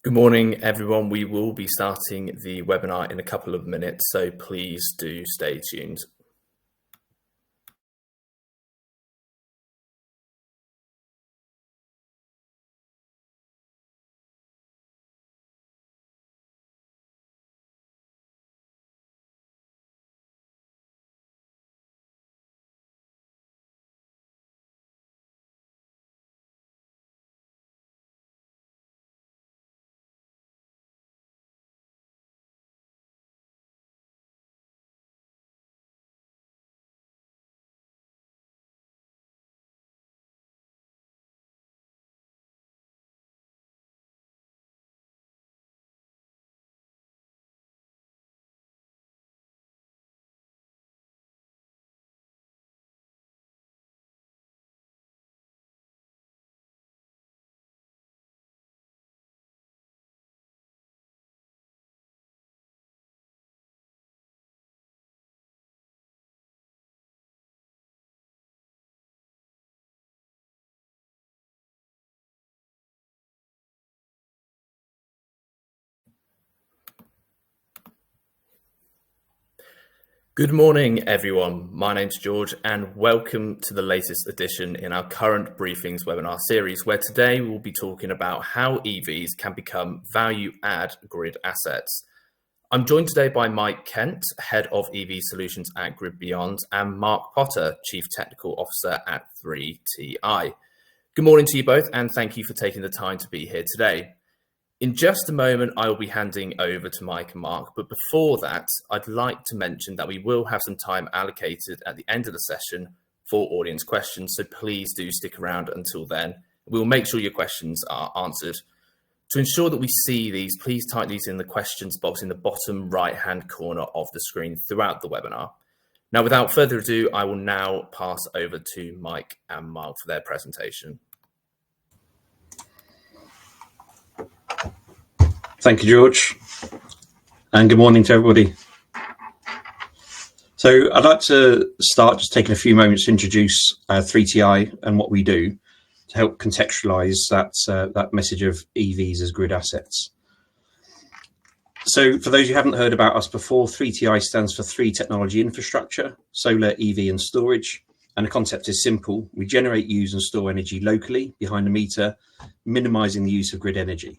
Good morning, everyone. We will be starting the webinar in a couple of minutes, so please do stay tuned. Good morning, everyone. My name's George, and welcome to the latest edition in our Current Briefings webinar series, where today we'll be talking about how EVs can become value-add grid assets. I'm joined today by Mike Kent, Head of EV Solutions at GridBeyond, and Mark Potter, Chief Technical Officer at 3TI. Good morning to you both, and thank you for taking the time to be here today. In just a moment, I will be handing over to Mike and Mark, but before that, I'd like to mention that we will have some time allocated at the end of the session for audience questions, so please do stick around until then. We'll make sure your questions are answered. To ensure that we see these, please type these in the questions box in the bottom right-hand corner of the screen throughout the webinar. Now, without further ado, I will now pass over to Mike and Mark for their presentation. Thank you, George, and good morning to everybody. So I'd like to start just taking a few moments to introduce 3TI and what we do to help contextualize that message of EVs as grid assets. So for those who haven't heard about us before, 3TI stands for 3 Technology Infrastructure, solar, EV and storage. And the concept is simple. We generate, use and store energy locally behind the meter, minimizing the use of grid energy.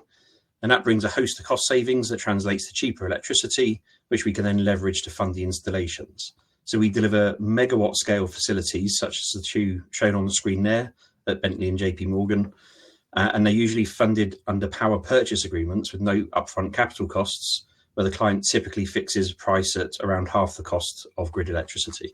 And that brings a host of cost savings that translates to cheaper electricity, which we can then leverage to fund the installations. So we deliver megawatt scale facilities, such as the 2 shown on the screen there at Bentley and JP Morgan. And they're usually funded under power purchase agreements with no upfront capital costs, where the client typically fixes a price at around half the cost of grid electricity.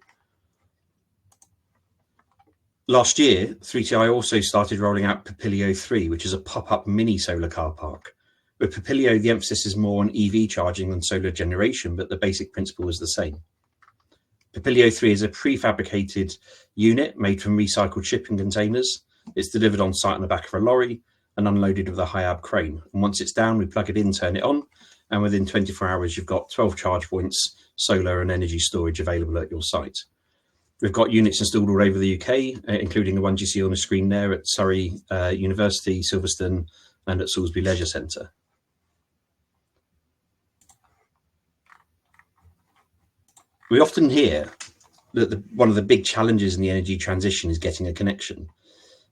Last year, 3TI also started rolling out Papilio 3, which is a pop-up mini solar car park. With Papilio, the emphasis is more on EV charging than solar generation, but the basic principle is the same. Papilio 3 is a prefabricated unit made from recycled shipping containers. It's delivered on site on the back of a lorry and unloaded with a high-ab crane. And once it's down, we plug it in, turn it on, and within 24 hours, you've got 12 charge points, solar and energy storage available at your site. We've got units installed all over the UK, including the ones you see on the screen there at Surrey University, Silverstone, and at Salisbury Leisure Centre. We often hear that one of the big challenges in the energy transition is getting a connection.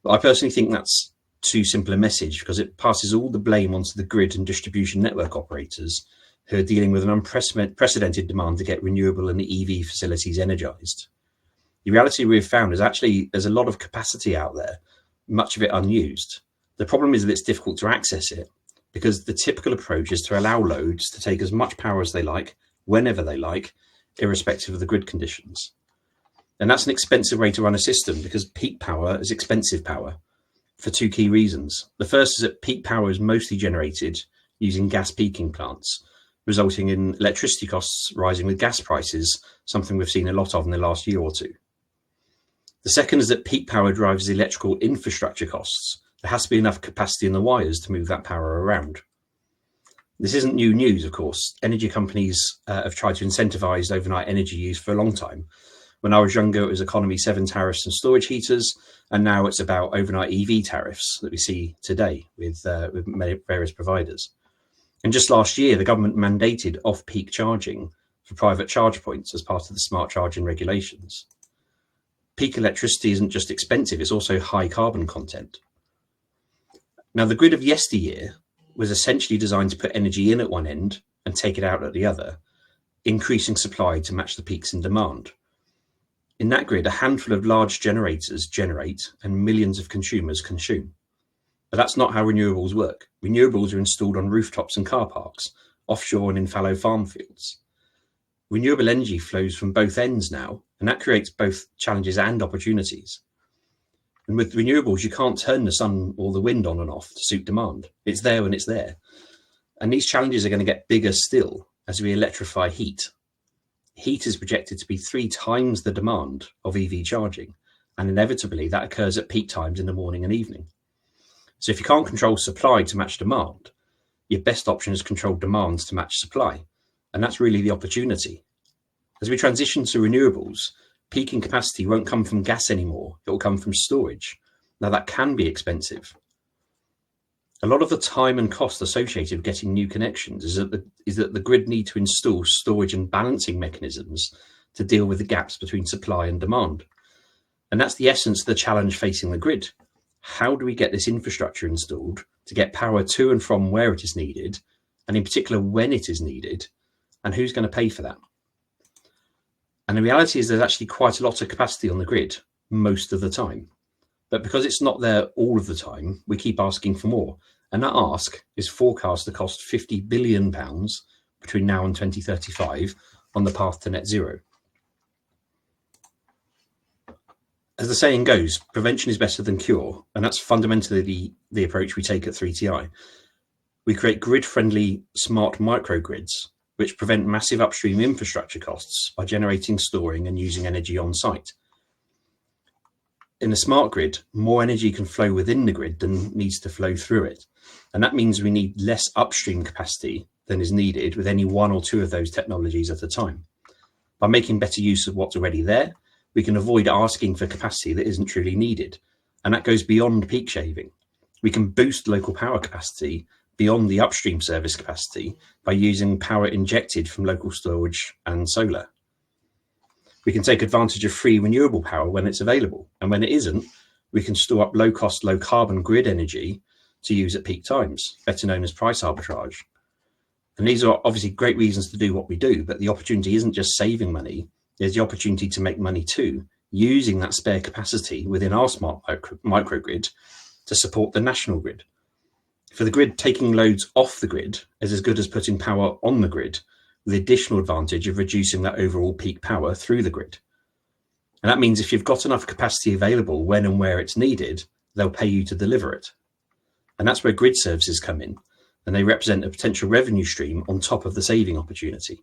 But I personally think that's too simple a message, because it passes all the blame onto the grid and distribution network operators who are dealing with an unprecedented demand to get renewable and EV facilities energised. The reality we've found is actually there's a lot of capacity out there, much of it unused. The problem is that it's difficult to access it, because the typical approach is to allow loads to take as much power as they like, whenever they like, irrespective of the grid conditions. And that's an expensive way to run a system, because peak power is expensive power for 2 key reasons. The first is that peak power is mostly generated using gas peaking plants, resulting in electricity costs rising with gas prices, something we've seen a lot of in the last year or two. The second is that peak power drives the electrical infrastructure costs. There has to be enough capacity in the wires to move that power around. This isn't new news, of course. Energy companies have tried to incentivize overnight energy use for a long time. When I was younger, it was economy 7 tariffs and storage heaters, and now it's about overnight EV tariffs that we see today with various providers. And just last year, the government mandated off-peak charging for private charge points as part of the smart charging regulations. Peak electricity isn't just expensive, it's also high carbon content. Now, the grid of yesteryear was essentially designed to put energy in at one end and take it out at the other, increasing supply to match the peaks in demand. In that grid, a handful of large generators generate and millions of consumers consume. But that's not how renewables work. Renewables are installed on rooftops and car parks, offshore and in fallow farm fields. Renewable energy flows from both ends now, and that creates both challenges and opportunities. And with renewables, you can't turn the sun or the wind on and off to suit demand. It's there when it's there. And these challenges are going to get bigger still as we electrify heat. Heat is projected to be 3 times the demand of EV charging, and inevitably that occurs at peak times in the morning and evening. So if you can't control supply to match demand, your best option is control demand to match supply. And that's really the opportunity. As we transition to renewables, peaking capacity won't come from gas anymore. It will come from storage. Now that can be expensive. A lot of the time and cost associated with getting new connections is that the grid need to install storage and balancing mechanisms to deal with the gaps between supply and demand. And that's the essence of the challenge facing the grid. How do we get this infrastructure installed to get power to and from where it is needed, and in particular when it is needed, and who's going to pay for that? And the reality is there's actually quite a lot of capacity on the grid most of the time. But because it's not there all of the time, we keep asking for more. And that ask is forecast to cost £50 billion between now and 2035 on the path to net zero. As the saying goes, prevention is better than cure. And that's fundamentally the approach we take at 3TI. We create grid-friendly smart microgrids, which prevent massive upstream infrastructure costs by generating, storing, and using energy on site. In a smart grid, more energy can flow within the grid than needs to flow through it. And that means we need less upstream capacity than is needed with any one or two of those technologies at a time. By making better use of what's already there, we can avoid asking for capacity that isn't truly needed. And that goes beyond peak shaving. We can boost local power capacity beyond the upstream service capacity by using power injected from local storage and solar. We can take advantage of free renewable power when it's available. And when it isn't, we can store up low-cost, low-carbon grid energy to use at peak times, better known as price arbitrage. And these are obviously great reasons to do what we do, but the opportunity isn't just saving money. There's the opportunity to make money too, using that spare capacity within our smart microgrid to support the national grid. For the grid, taking loads off the grid is as good as putting power on the grid, with the additional advantage of reducing that overall peak power through the grid. And that means if you've got enough capacity available when and where it's needed, they'll pay you to deliver it. And that's where grid services come in, and they represent a potential revenue stream on top of the saving opportunity.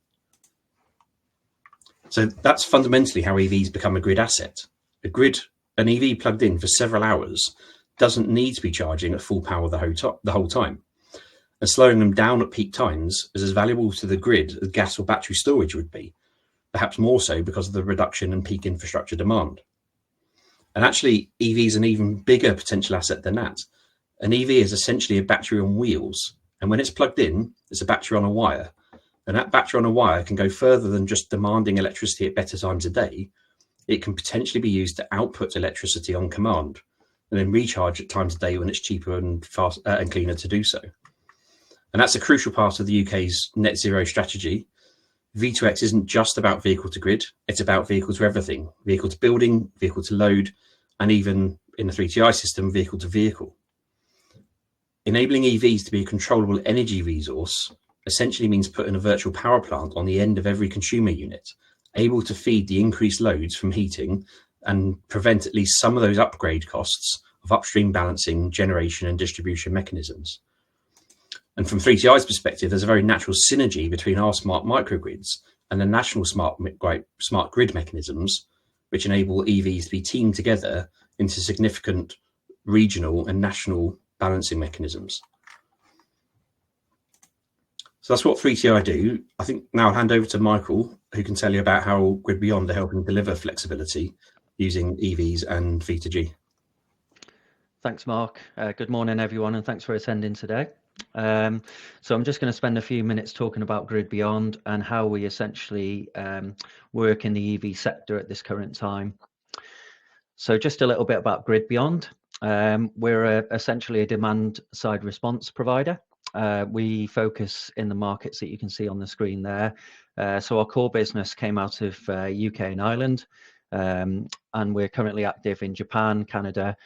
So that's fundamentally how EVs become a grid asset. An EV plugged in for several hours doesn't need to be charging at full power the whole time. And slowing them down at peak times is as valuable to the grid as gas or battery storage would be, perhaps more so because of the reduction in peak infrastructure demand. And actually, EV is an even bigger potential asset than that. An EV is essentially a battery on wheels. And when it's plugged in, it's a battery on a wire. And that battery on a wire can go further than just demanding electricity at better times of day. It can potentially be used to output electricity on command and then recharge at times of day when it's cheaper and fast and cleaner to do so. And that's a crucial part of the UK's net zero strategy. V2X isn't just about vehicle to grid, it's about vehicle to everything, vehicle to building, vehicle to load, and even in the 3TI system, vehicle to vehicle. Enabling EVs to be a controllable energy resource essentially means putting a virtual power plant on the end of every consumer unit, able to feed the increased loads from heating and prevent at least some of those upgrade costs of upstream balancing, generation and distribution mechanisms. And from 3TI's perspective, there's a very natural synergy between our smart microgrids and the national smart grid mechanisms, which enable EVs to be teamed together into significant regional and national balancing mechanisms. So that's what 3TI do. I think now I'll hand over to Michael, who can tell you about how GridBeyond are helping deliver flexibility using EVs and V2G. Thanks, Mark. Good morning, everyone, and thanks for attending today. So I'm just going to spend a few minutes talking about GridBeyond and how we essentially work in the EV sector at this current time. So just a little bit about GridBeyond. We're essentially a demand-side response provider. We focus in the markets that you can see on the screen there. So our core business came out of UK and Ireland, and we're currently active in Japan, Canada,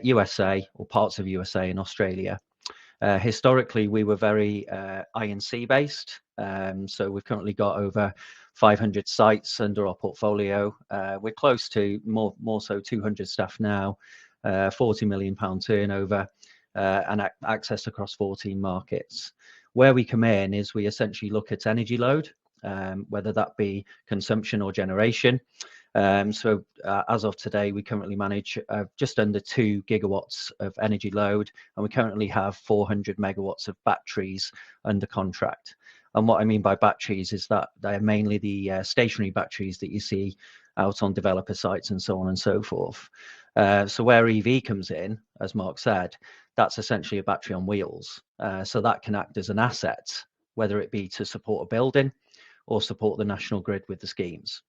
USA, or parts of USA and Australia. Historically, we were very I&C based. So we've currently got over 500 sites under our portfolio. We're close to more so 200 staff now, 40 million pound turnover, and access across 14 markets. Where we come in is we essentially look at energy load, whether that be consumption or generation. So as of today, we currently manage just under 2 gigawatts of energy load, and we currently have 400 megawatts of batteries under contract. And what I mean by batteries is that they're mainly the stationary batteries that you see out on developer sites and so on and so forth. So where EV comes in, as Mark said, that's essentially a battery on wheels. So that can act as an asset, whether it be to support a building or support the national grid with the schemes.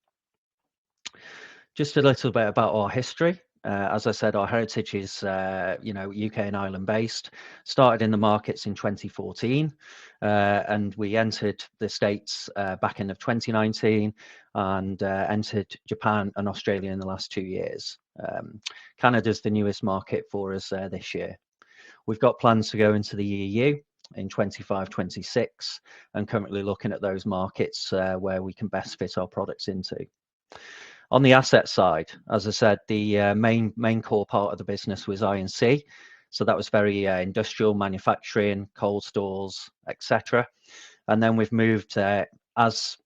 Just a little bit about our history. As I said, our heritage is, UK and Ireland based. Started in the markets in 2014, and we entered the States back in of 2019, and entered Japan and Australia in the last 2 years. Canada's the newest market for us this year. We've got plans to go into the EU in 25-26, and currently looking at those markets where we can best fit our products into. On the asset side, as I said, the main core part of the business was I&C. So that was very industrial, manufacturing, cold stores, etc. And then we've moved, as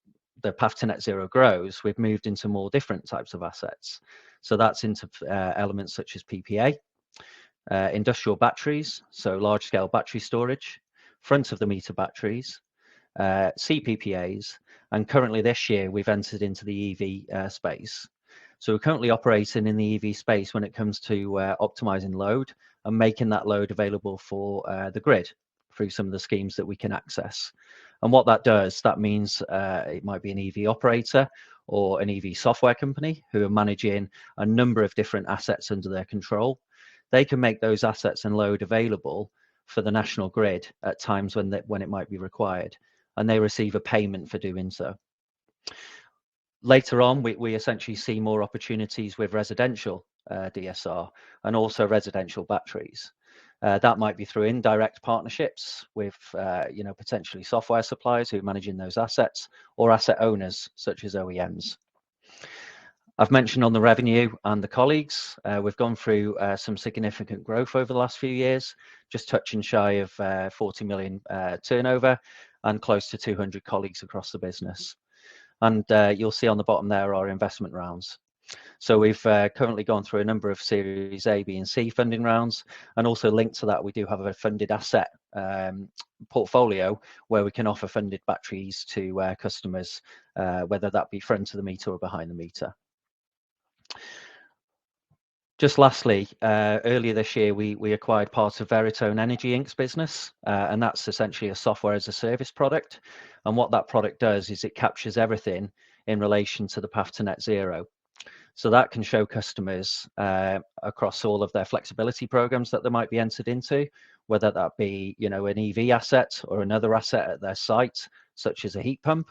the path to net zero grows, we've moved into more different types of assets. So that's into elements such as PPA, industrial batteries, so large scale battery storage, front of the meter batteries, CPPAs, and currently this year we've entered into the EV space. So we're currently operating in the EV space when it comes to optimizing load and making that load available for the grid through some of the schemes that we can access. And what that does, that means it might be an EV operator or an EV software company who are managing a number of different assets under their control. They can make those assets and load available for the national grid at times when it might be required, and they receive a payment for doing so. Later on, we essentially see more opportunities with residential DSR and also residential batteries. That might be through indirect partnerships with potentially software suppliers who are managing those assets, or asset owners such as OEMs. I've mentioned on the revenue and the colleagues, we've gone through some significant growth over the last few years, just touching shy of 40 million turnover and close to 200 colleagues across the business. And you'll see on the bottom there our investment rounds. So we've currently gone through a number of Series A, B and C funding rounds, and also linked to that, we do have a funded asset portfolio where we can offer funded batteries to customers, whether that be front of the meter or behind the meter. Just lastly, earlier this year, we acquired part of Veritone Energy Inc.'s business, and that's essentially a software as a service product. And what that product does is it captures everything in relation to the path to net zero. So that can show customers across all of their flexibility programs that they might be entered into, whether that be an EV asset or another asset at their site, such as a heat pump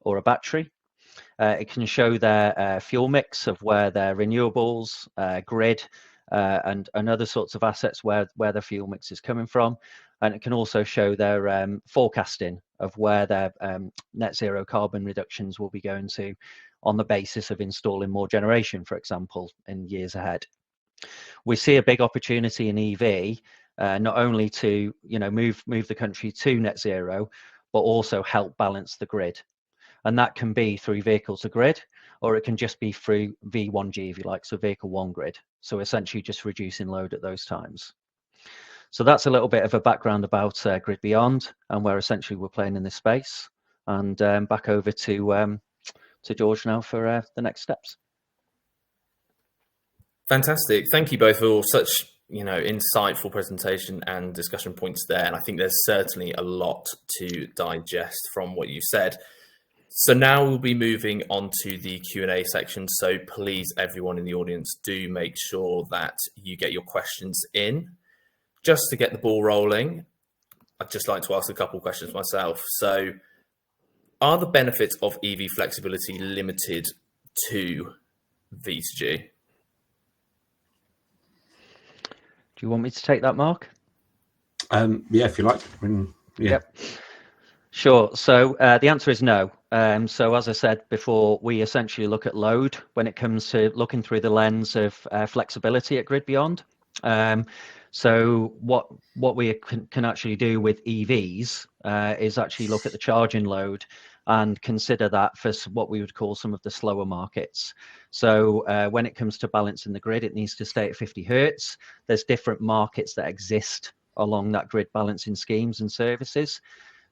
or a battery. It can show their fuel mix of where their renewables, grid, and other sorts of assets where the fuel mix is coming from. And it can also show their forecasting of where their net zero carbon reductions will be going to on the basis of installing more generation, for example, in years ahead. We see a big opportunity in EV, not only to move the country to net zero, but also help balance the grid. And that can be through vehicle to grid, or it can just be through V1G, if you like, so vehicle one grid. So essentially just reducing load at those times. So that's a little bit of a background about GridBeyond and where essentially we're playing in this space. And back over to George now for the next steps. Fantastic. Thank you both for such insightful presentation and discussion points there. And I think there's certainly a lot to digest from what you said. So now we'll be moving on to the Q&A section. So please, everyone in the audience, do make sure that you get your questions in. Just to get the ball rolling, I'd just like to ask a couple of questions myself. So are the benefits of EV flexibility limited to V2G? Do you want me to take that, Mark? Yeah, if you like. Yeah. Yep. Sure. So the answer is no. So as I said before, we essentially look at load when it comes to looking through the lens of flexibility at GridBeyond. So what we can actually do with EVs is actually look at the charging load and consider that for what we would call some of the slower markets. So when it comes to balancing the grid, it needs to stay at 50 hertz. There's different markets that exist along that grid balancing schemes and services.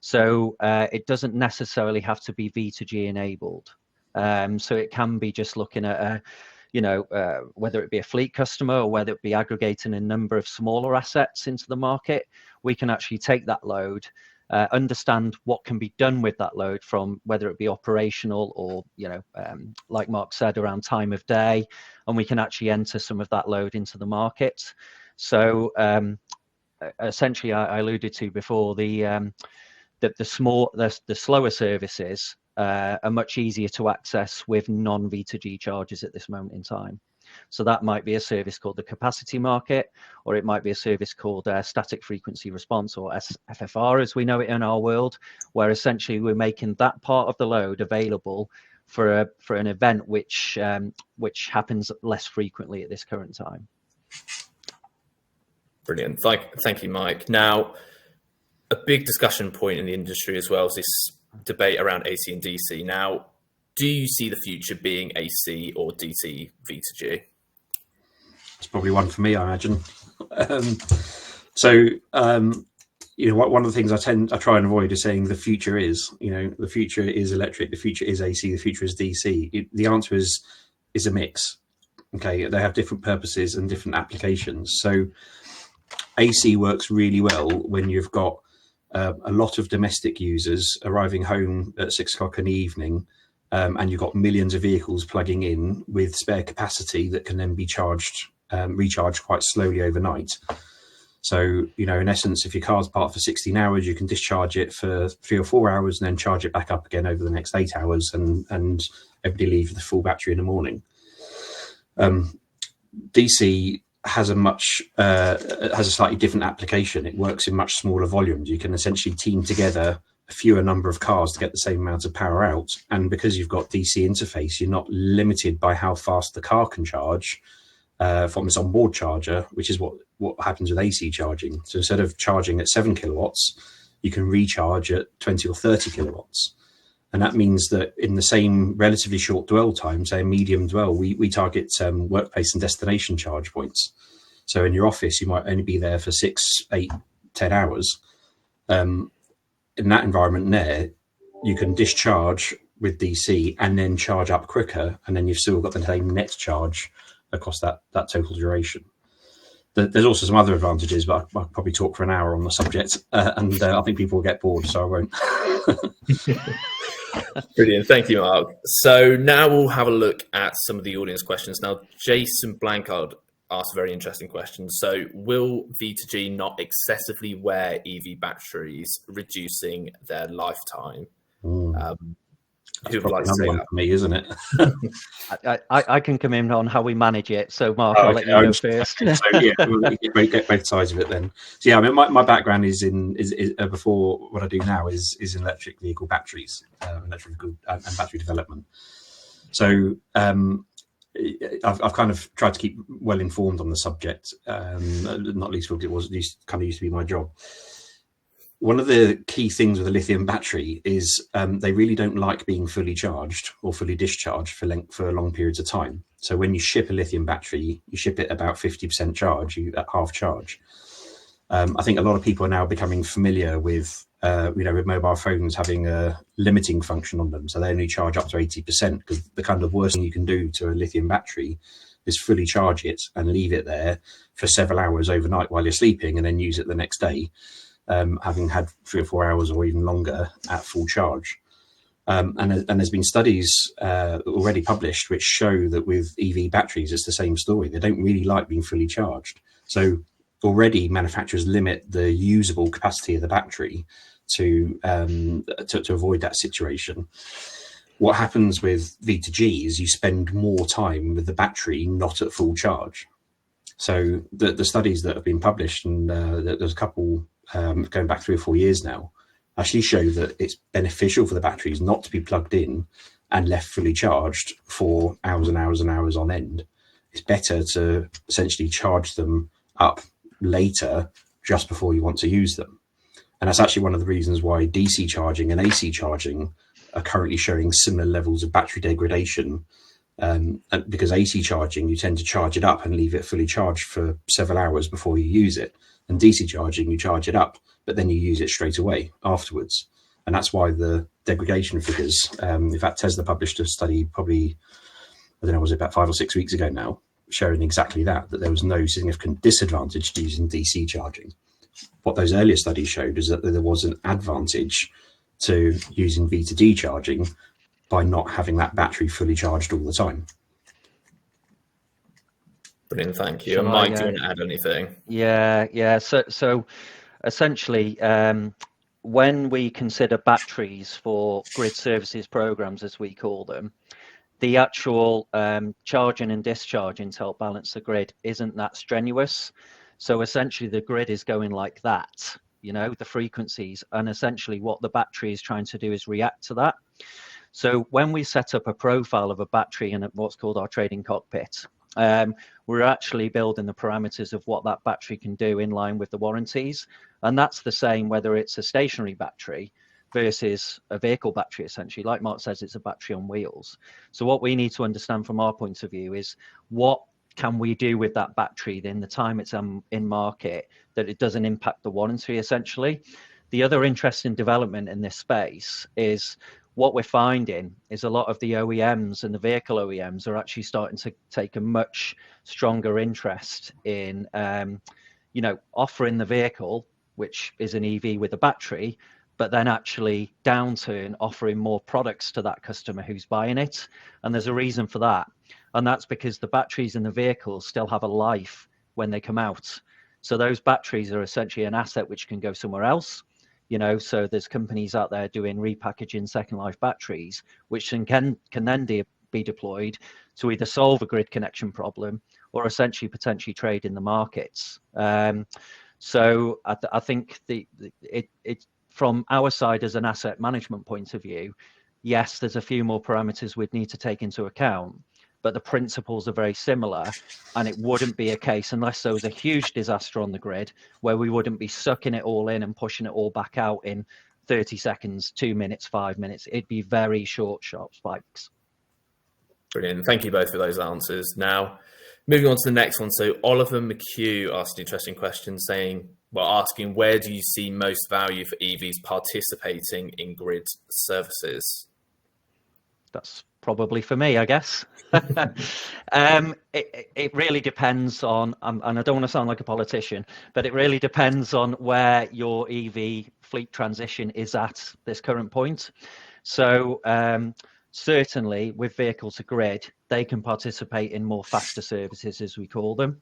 So it doesn't necessarily have to be V2G enabled. So it can be just looking at, whether it be a fleet customer or whether it be aggregating a number of smaller assets into the market, we can actually take that load, understand what can be done with that load from whether it be operational or, like Mark said, around time of day, and we can actually enter some of that load into the market. So essentially, I alluded to before, the slower services are much easier to access with non-V2G charges at this moment in time. So that might be a service called the capacity market, or it might be a service called static frequency response, or FFR as we know it in our world, where essentially we're making that part of the load available for an event which happens less frequently at this current time. Brilliant. Thank you, Mike. Now, a big discussion point in the industry as well is this debate around AC and DC. Now, do you see the future being AC or DC V2G? It's probably one for me, I imagine. One of the things I try and avoid is saying the future is, the future is electric, the future is AC, the future is DC. The answer is a mix. Okay, they have different purposes and different applications. So AC works really well when you've got a lot of domestic users arriving home at 6 o'clock in the evening, and you've got millions of vehicles plugging in with spare capacity that can then be recharged quite slowly overnight. So, in essence, if your car's parked for 16 hours, you can discharge it for 3 or 4 hours and then charge it back up again over the next 8 hours, and everybody leaves with a full battery in the morning. DC has a slightly different application. It works in much smaller volumes. You can essentially team together a fewer number of cars to get the same amount of power out. And because you've got DC interface, you're not limited by how fast the car can charge from its onboard charger, which is what happens with AC charging. So instead of charging at 7 kilowatts, you can recharge at 20 or 30 kilowatts. And that means that in the same relatively short dwell time, say a medium dwell, we target workplace and destination charge points. So in your office, you might only be there for 6, 8, 10 hours. In that environment there, you can discharge with DC and then charge up quicker. And then you've still got the same net charge across that total duration. There's also some other advantages, but I'll probably talk for an hour on the subject. And I think people will get bored, so I won't. Brilliant. Thank you, Mark. So now we'll have a look at some of the audience questions. Now, Jason Blancard asked a very interesting question. So will V2G not excessively wear EV batteries, reducing their lifetime? Who would like to say that? For me, isn't it? I can come in on how we manage it. So Mark, I'll let you go first. So yeah, we'll get both sides of it then. So yeah, I mean, my background is before what I do now is in electric vehicle batteries, and battery development. So I've kind of tried to keep well informed on the subject, not least because it used to be my job. One of the key things with a lithium battery is they really don't like being fully charged or fully discharged for long periods of time. So when you ship a lithium battery, you ship it about 50% charge, at half charge. I think a lot of people are now becoming familiar with mobile phones having a limiting function on them. So they only charge up to 80%, because the kind of worst thing you can do to a lithium battery is fully charge it and leave it there for several hours overnight while you're sleeping, and then use it the next day, having had 3 or 4 hours or even longer at full charge. And there's been studies already published which show that with EV batteries, it's the same story. They don't really like being fully charged. So already manufacturers limit the usable capacity of the battery to avoid that situation. What happens with V2G is you spend more time with the battery not at full charge. So the studies that have been published, and there's a couple going back 3 or 4 years now, actually show that it's beneficial for the batteries not to be plugged in and left fully charged for hours and hours and hours on end. It's better to essentially charge them up later, just before you want to use them. And that's actually one of the reasons why DC charging and AC charging are currently showing similar levels of battery degradation. Because AC charging, you tend to charge it up and leave it fully charged for several hours before you use it. And DC charging, you charge it up, but then you use it straight away afterwards. And that's why the degradation figures, in fact, Tesla published a study probably, I don't know, was it about 5 or 6 weeks ago now, showing exactly that there was no significant disadvantage to using DC charging. What those earlier studies showed is that there was an advantage to using V2D charging by not having that battery fully charged all the time. Brilliant, thank you. And Mike, do you want to add anything? Yeah. So essentially, when we consider batteries for grid services programs, as we call them, the actual charging and discharging to help balance the grid isn't that strenuous. So essentially the grid is going like that, the frequencies, and essentially what the battery is trying to do is react to that. So when we set up a profile of a battery in what's called our trading cockpit, we're actually building the parameters of what that battery can do in line with the warranties. And that's the same whether it's a stationary battery versus a vehicle battery, essentially. Like Mark says, it's a battery on wheels. So what we need to understand from our point of view is what can we do with that battery in the time it's in market that it doesn't impact the warranty, essentially. The other interesting development in this space is what we're finding is a lot of the OEMs and the vehicle OEMs are actually starting to take a much stronger interest in, offering the vehicle, which is an EV with a battery, but then actually downturn offering more products to that customer who's buying it. And there's a reason for that. And that's because the batteries in the vehicles still have a life when they come out. So those batteries are essentially an asset which can go somewhere else. So there's companies out there doing repackaging second life batteries, which can then be deployed to either solve a grid connection problem or essentially potentially trade in the markets. So I think it from our side as an asset management point of view, yes, there's a few more parameters we'd need to take into account, but the principles are very similar, and it wouldn't be a case unless there was a huge disaster on the grid where we wouldn't be sucking it all in and pushing it all back out in 30 seconds, 2 minutes, 5 minutes. It'd be very short, sharp spikes. Brilliant. Thank you both for those answers. Now, moving on to the next one. So Oliver McHugh asked an interesting question asking where do you see most value for EVs participating in grid services? That's probably for me, I guess. It really depends on, and I don't want to sound like a politician, but it really depends on where your EV fleet transition is at this current point. So certainly with vehicle to grid, they can participate in more faster services, as we call them.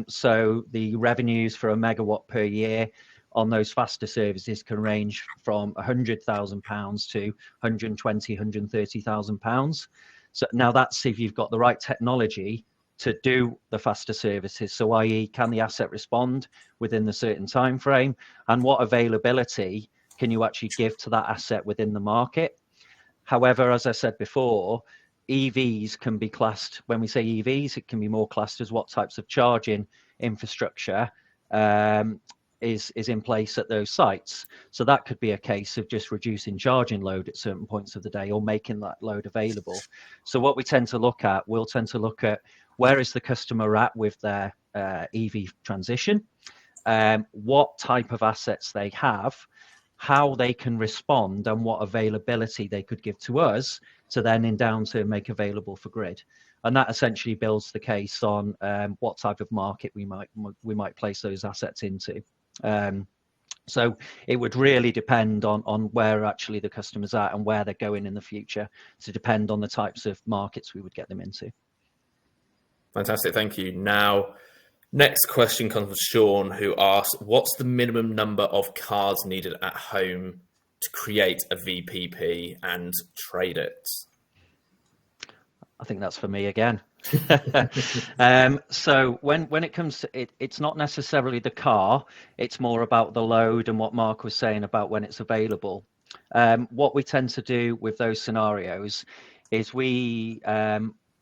So the revenues for a megawatt per year on those faster services can range from £100,000 to £120,000, £130,000. So now that's if you've got the right technology to do the faster services. So i.e., can the asset respond within the certain time frame, and what availability can you actually give to that asset within the market? However, as I said before, EVs can be classed, when we say EVs, it can be more classed as what types of charging infrastructure is in place at those sites. So that could be a case of just reducing charging load at certain points of the day or making that load available. So what we tend to look at, we'll tend to look at where is the customer at with their EV transition, what type of assets they have, how they can respond, and what availability they could give to us to then in downturn make available for grid. And that essentially builds the case on what type of market we might place those assets into. So it would really depend on where actually the customer's at and where they're going in the future, to depend on the types of markets we would get them into. Fantastic, thank you. Now, next question comes from Sean, who asks, what's the minimum number of cards needed at home to create a VPP and trade it? I think that's for me again. So when it comes to it, it's not necessarily the car, it's more about the load and what Mark was saying about when it's available. What we tend to do with those scenarios is we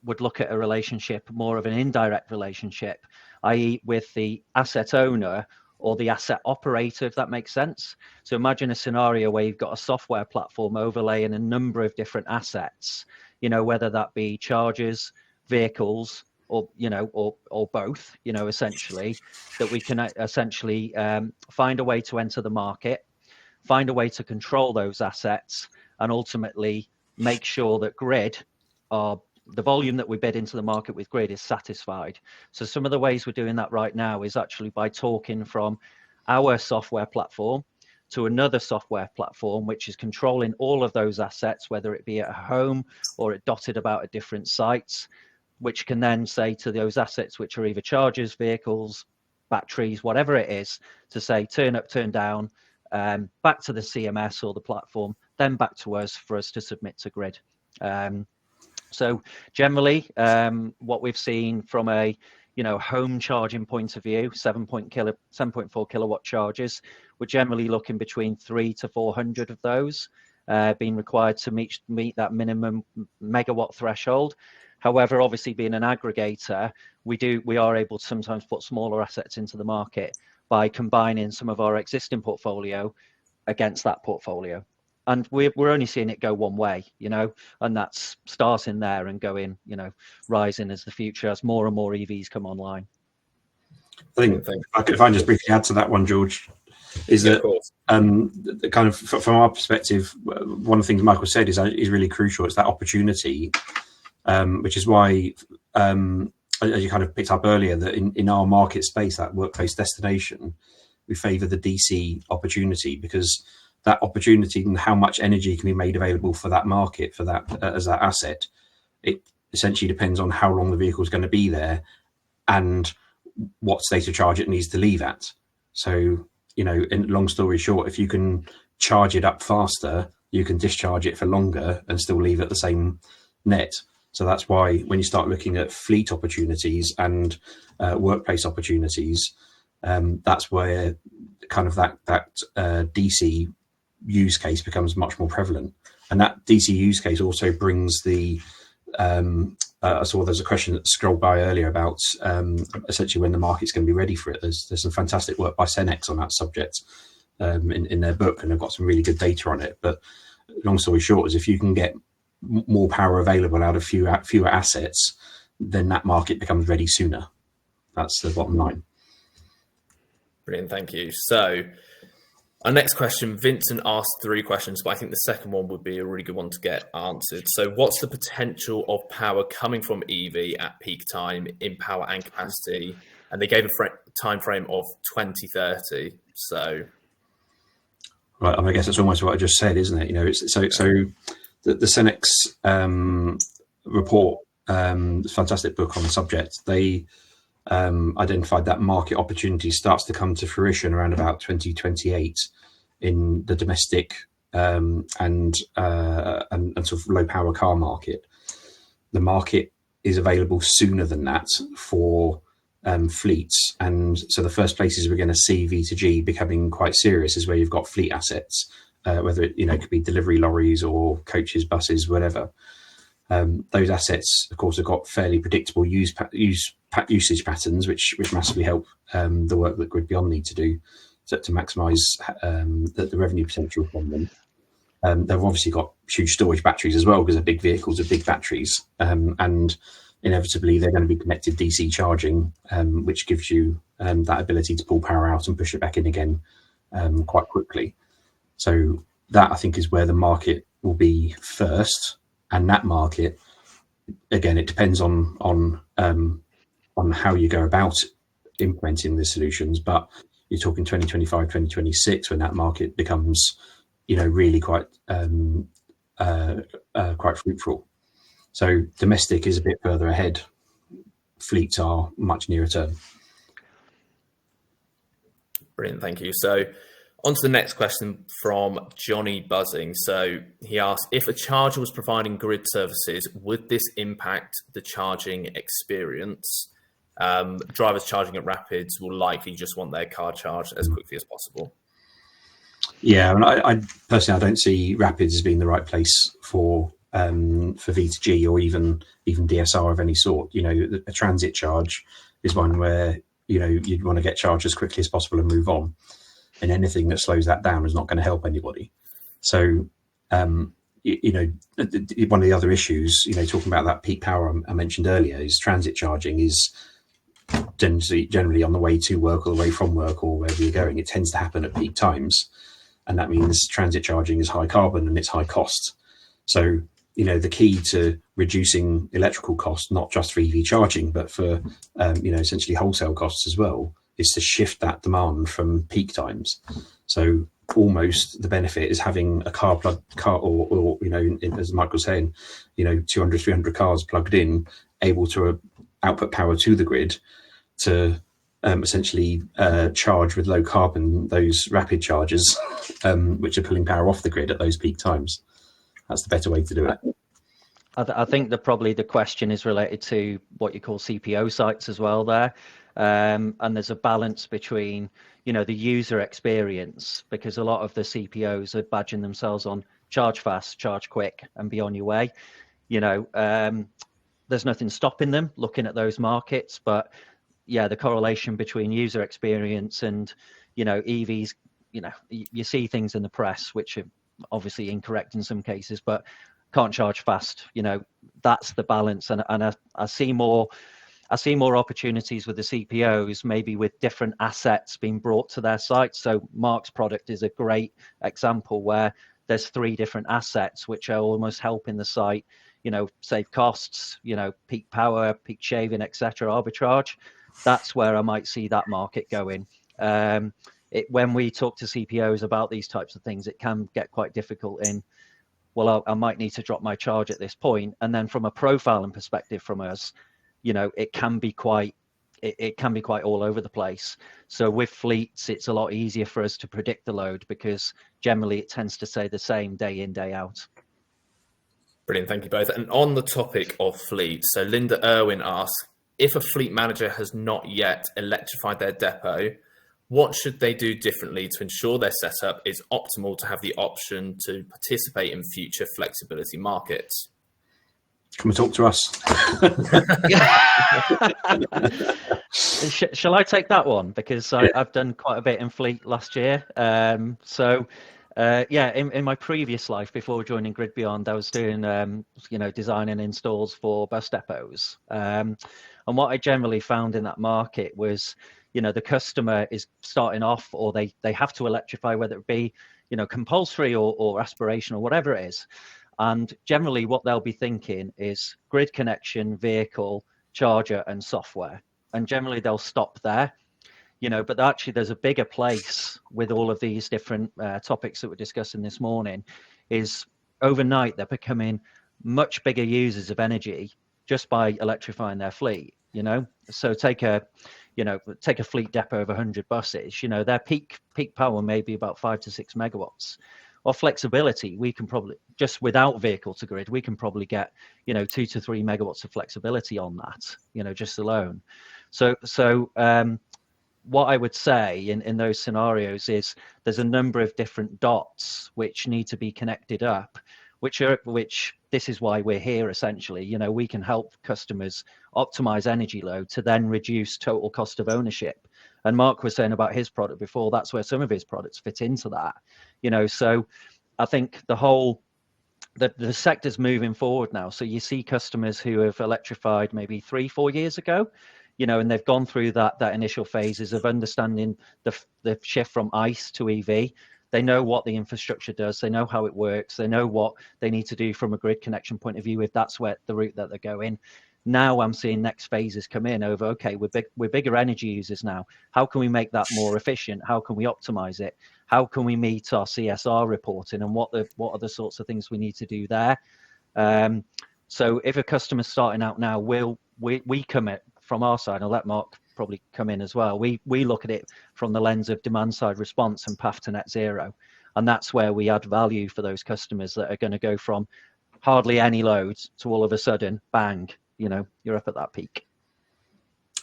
would look at a relationship, more of an indirect relationship, i.e. with the asset owner or the asset operator, if that makes sense. So imagine a scenario where you've got a software platform overlaying a number of different assets, whether that be chargers, vehicles, or or both, essentially, that we can essentially find a way to enter the market, find a way to control those assets, and ultimately make sure that grid, the volume that we bid into the market with grid, is satisfied. So some of the ways we're doing that right now is actually by talking from our software platform to another software platform, which is controlling all of those assets, whether it be at home or it dotted about at different sites, which can then say to those assets, which are either chargers, vehicles, batteries, whatever it is, to say, turn up, turn down, back to the CMS or the platform, then back to us for us to submit to grid. So generally, what we've seen from a home charging point of view, 7.4 kilowatt chargers, we're generally looking between 300 to 400 of those being required to meet that minimum megawatt threshold. However, obviously being an aggregator, we are able to sometimes put smaller assets into the market by combining some of our existing portfolio against that portfolio. And we're only seeing it go one way, and that's starting there and going, rising as the future, as more and more EVs come online. I think if I just briefly add to that one, George, is that kind of from our perspective, one of the things Michael said is really crucial. It's that opportunity, which is why, as you kind of picked up earlier, that in our market space, that workplace destination, we favour the DC opportunity, because that opportunity and how much energy can be made available for that market, for that as that asset, it essentially depends on how long the vehicle is going to be there and what state of charge it needs to leave at. So, in long story short, if you can charge it up faster, you can discharge it for longer and still leave at the same net. So that's why when you start looking at fleet opportunities and workplace opportunities, that's where kind of that DC use case becomes much more prevalent. And that DC use case also brings the I saw there's a question that scrolled by earlier about essentially when the market's going to be ready for it. There's some fantastic work by Cenex on that subject in their book, and they've got some really good data on it. But long story short is, if you can get more power available out of fewer assets, then that market becomes ready sooner. That's the bottom line. Brilliant, thank you. So our next question, Vincent asked 3 questions, but I think the second one would be a really good one to get answered. So what's the potential of power coming from EV at peak time in power and capacity? And they gave a time frame of 2030. So, right, I guess it's almost what I just said, isn't it? It's so the Cenex report, fantastic book on the subject. They identified that market opportunity starts to come to fruition around about 2028 in the domestic and sort of low power car market. The market is available sooner than that for fleets, and so the first places we're going to see V2G becoming quite serious is where you've got fleet assets, whether it could be delivery lorries or coaches, buses, whatever. Those assets, of course, have got fairly predictable usage patterns, which massively help the work that GridBeyond need to do to maximise the revenue potential from them. They've obviously got huge storage batteries as well, because they're big vehicles with big batteries, and inevitably they're going to be connected DC charging, which gives you that ability to pull power out and push it back in again quite quickly. So that, I think, is where the market will be first. And that market again, it depends on how you go about implementing the solutions, but you're talking 2025, 2026 when that market becomes, really quite fruitful. So domestic is a bit further ahead. Fleets are much nearer term. Brilliant, thank you. So on to the next question from Johnny Buzzing. So he asks, if a charger was providing grid services, would this impact the charging experience? Drivers charging at rapids will likely just want their car charged as quickly as possible. Yeah, and I personally, I don't see rapids as being the right place for V2G or even DSR of any sort. A transit charge is one where you'd want to get charged as quickly as possible and move on, and anything that slows that down is not going to help anybody. So one of the other issues, talking about that peak power I mentioned earlier, is transit charging is generally on the way to work or the way from work or wherever you're going. It tends to happen at peak times, and that means transit charging is high carbon and it's high cost. So the key to reducing electrical costs, not just for EV charging, but for essentially wholesale costs as well, is to shift that demand from peak times. So almost the benefit is having a car or as Mike was saying, 200, 300 cars plugged in, able to output power to the grid to essentially charge with low carbon those rapid chargers, which are pulling power off the grid at those peak times. That's the better way to do it. I think that probably the question is related to what you call CPO sites as well there. And there's a balance between, the user experience, because a lot of the CPOs are badging themselves on charge fast, charge quick, and be on your way. There's nothing stopping them looking at those markets, but yeah, the correlation between user experience and, EVs, you see things in the press, which are obviously incorrect in some cases, but can't charge fast. That's the balance. And I see more opportunities with the CPOs, maybe with different assets being brought to their site. So Mark's product is a great example where there's 3 different assets which are almost helping the site, save costs, peak power, peak shaving, etc., arbitrage. That's where I might see that market going. When we talk to CPOs about these types of things, it can get quite difficult in, well, I might need to drop my charge at this point. And then from a profiling perspective from us, it can be quite all over the place. So with fleets, it's a lot easier for us to predict the load because generally it tends to stay the same day in, day out. Brilliant, thank you both. And on the topic of fleets, so Linda Irwin asks, if a fleet manager has not yet electrified their depot, what should they do differently to ensure their setup is optimal to have the option to participate in future flexibility markets? Come and talk to us. Shall I take that one? Because I've done quite a bit in fleet last year. In my previous life before joining GridBeyond, I was doing, designing installs for bus depots. And what I generally found in that market was, the customer is starting off, or they have to electrify, whether it be, compulsory or aspirational, whatever it is. And generally what they'll be thinking is grid connection, vehicle, charger, and software. And generally they'll stop there, but actually there's a bigger place with all of these different topics that we're discussing this morning. Is overnight they're becoming much bigger users of energy just by electrifying their fleet. So take a fleet depot of 100 buses. Their peak power may be about 5 to 6 megawatts. Or flexibility, we can probably, just without vehicle to grid, we can probably get 2 to 3 megawatts of flexibility on that, just alone. So what I would say in those scenarios is there's a number of different dots which need to be connected up, which this is why we're here essentially. We can help customers optimize energy load to then reduce total cost of ownership. And Mark was saying about his product before, that's where some of his products fit into that. So I think the sector's moving forward now. So you see customers who have electrified maybe 3-4 years ago, and they've gone through that initial phases of understanding the shift from ICE to EV. They know what the infrastructure does. They know how it works. They know what they need to do from a grid connection point of view, if that's where the route that they're going. Now I'm seeing next phases come in over, okay, we're bigger energy users now. How can we make that more efficient? How can we optimize it? How can we meet our CSR reporting, and what are the sorts of things we need to do there? So if a customer's starting out now, we commit from our side. I'll let Mark probably come in as well. We look at it from the lens of demand side response and path to net zero. And that's where we add value for those customers that are going to go from hardly any loads to all of a sudden, bang, you're up at that peak.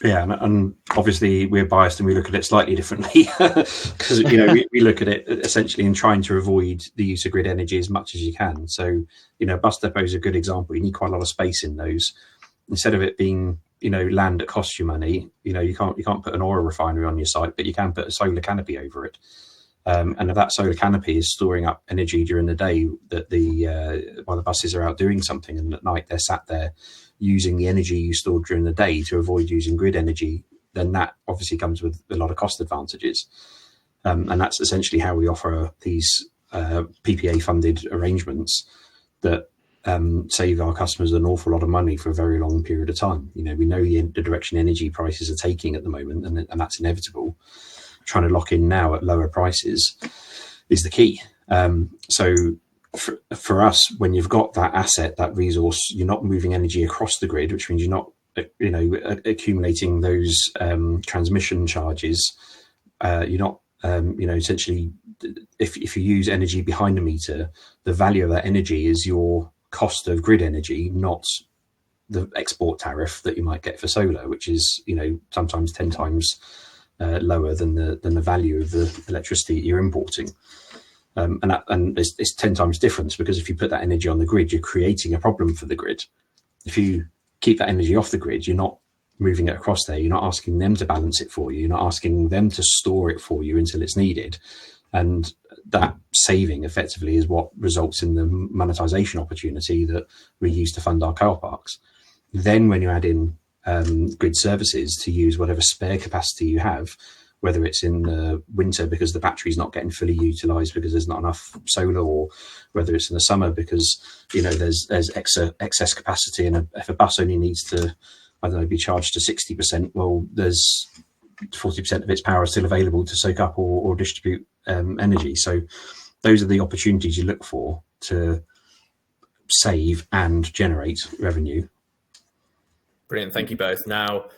Yeah, and obviously we're biased and we look at it slightly differently because we look at it essentially in trying to avoid the use of grid energy as much as you can. So bus depot is a good example. You need quite a lot of space in those. Instead of it being land that costs you money, you can't put an oil refinery on your site, but you can put a solar canopy over it. And if that solar canopy is storing up energy during the day that while the buses are out doing something, and at night they're sat there using the energy you stored during the day to avoid using grid energy, then that obviously comes with a lot of cost advantages. And that's essentially how we offer these PPA funded arrangements that save our customers an awful lot of money for a very long period of time. We know the direction energy prices are taking at the moment, and that's inevitable. Trying to lock in now at lower prices is the key. So for us, when you've got that asset, that resource, you're not moving energy across the grid, which means you're not accumulating those transmission charges. You're not essentially, if you use energy behind a meter, the value of that energy is your cost of grid energy, not the export tariff that you might get for solar, which is sometimes 10 times lower than the value of the electricity you're importing. And it's 10 times difference, because if you put that energy on the grid, you're creating a problem for the grid. If you keep that energy off the grid, you're not moving it across there. You're not asking them to balance it for you. You're not asking them to store it for you until it's needed. And that saving effectively is what results in the monetization opportunity that we use to fund our car parks. Then when you add in grid services to use whatever spare capacity you have, whether it's in the winter because the battery's not getting fully utilized because there's not enough solar, or whether it's in the summer because there's excess capacity, and if a bus only needs to, be charged to 60%, well, there's 40% of its power still available to soak up or distribute energy. So those are the opportunities you look for to save and generate revenue. Brilliant, thank you both. Now,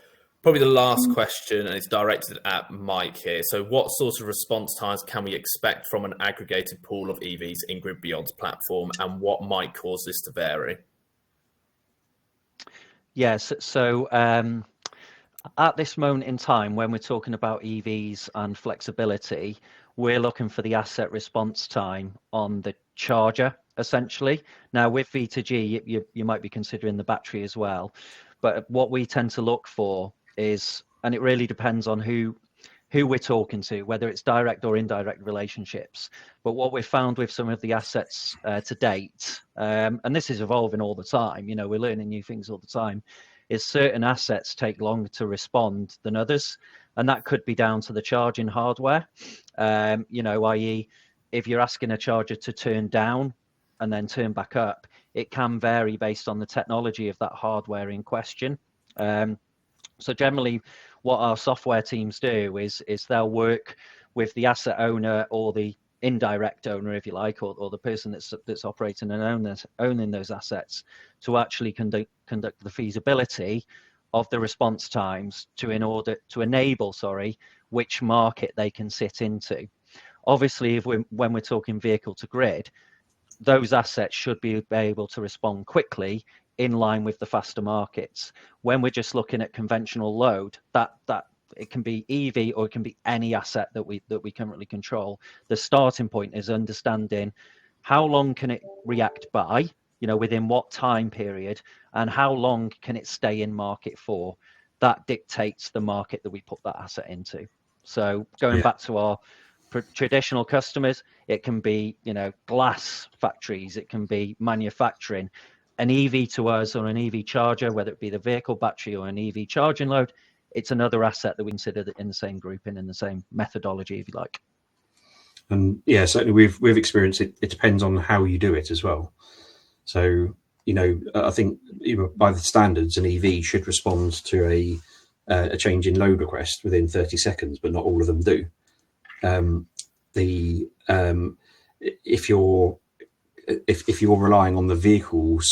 probably the last question, and it's directed at Mike here. So what sort of response times can we expect from an aggregated pool of EVs in GridBeyond's platform, and what might cause this to vary? Yes, so at this moment in time, when we're talking about EVs and flexibility, we're looking for the asset response time on the charger, essentially. Now, with V2G, you might be considering the battery as well. But what we tend to look for is, and it really depends on who we're talking to, whether it's direct or indirect relationships. But what we've found with some of the assets to date, and this is evolving all the time, we're learning new things all the time, is certain assets take longer to respond than others. And that could be down to the charging hardware, i.e. if you're asking a charger to turn down and then turn back up, it can vary based on the technology of that hardware in question. So generally, what our software teams do is they'll work with the asset owner or the indirect owner, if you like, or the person that's operating and owning those assets, to actually conduct the feasibility of the response times to enable which market they can sit into. Obviously, when we're talking vehicle to grid, those assets should be able to respond quickly in line with the faster markets. When we're just looking at conventional load, that it can be EV or it can be any asset that we currently control. The starting point is understanding how long can it react by, within what time period, and how long can it stay in market for. That dictates the market that we put that asset into. So going back to our traditional customers, it can be glass factories, it can be manufacturing. An EV to us, or an EV charger, whether it be the vehicle battery or an EV charging load, it's another asset that we consider in the same grouping, in the same methodology, if you like. And yeah, certainly we've experienced it. It depends on how you do it as well. So, I think by the standards, an EV should respond to a change in load request within 30 seconds, but not all of them do. If you're relying on the vehicle's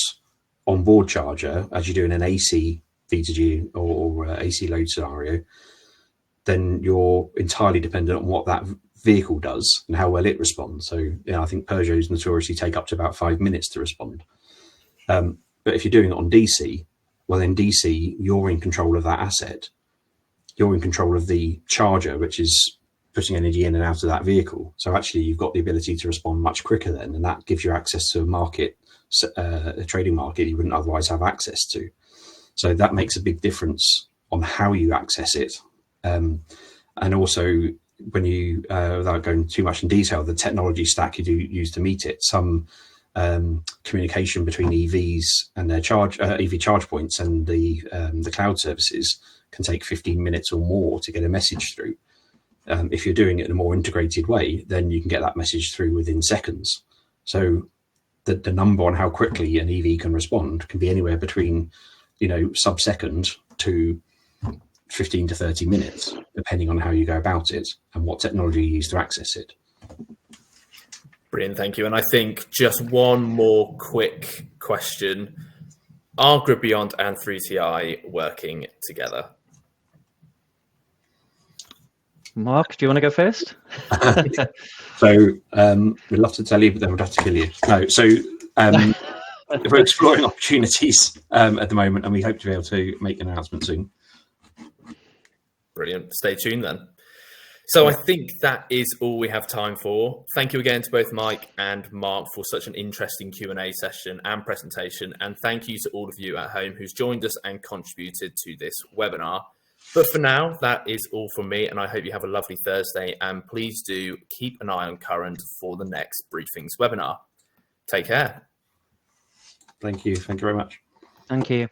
onboard charger, as you do in an AC V2G or AC load scenario, then you're entirely dependent on what that vehicle does and how well it responds. So I think Peugeots notoriously take up to about 5 minutes to respond. But if you're doing it on DC, well, in DC, you're in control of that asset. You're in control of the charger, which is putting energy in and out of that vehicle. So actually, you've got the ability to respond much quicker then, and that gives you access to a market, a trading market you wouldn't otherwise have access to. So that makes a big difference on how you access it. And also, when you, without going too much in detail, the technology stack you do use to meet it, some communication between EVs and their EV charge points and the cloud services can take 15 minutes or more to get a message through. If you're doing it in a more integrated way, then you can get that message through within seconds. So the number on how quickly an EV can respond can be anywhere between, sub-second to 15 to 30 minutes, depending on how you go about it and what technology you use to access it. Brilliant, thank you. And I think just one more quick question. Are GridBeyond and 3TI working together? Mark, do you want to go first? So we'd love to tell you, but then we'd have to kill you. No, so we're exploring opportunities at the moment, and we hope to be able to make an announcement soon. Brilliant. Stay tuned then. So I think that is all we have time for. Thank you again to both Mike and Mark for such an interesting Q&A session and presentation. And thank you to all of you at home who's joined us and contributed to this webinar. But for now, that is all from me. And I hope you have a lovely Thursday. And please do keep an eye on Current for the next Briefings webinar. Take care. Thank you. Thank you very much. Thank you.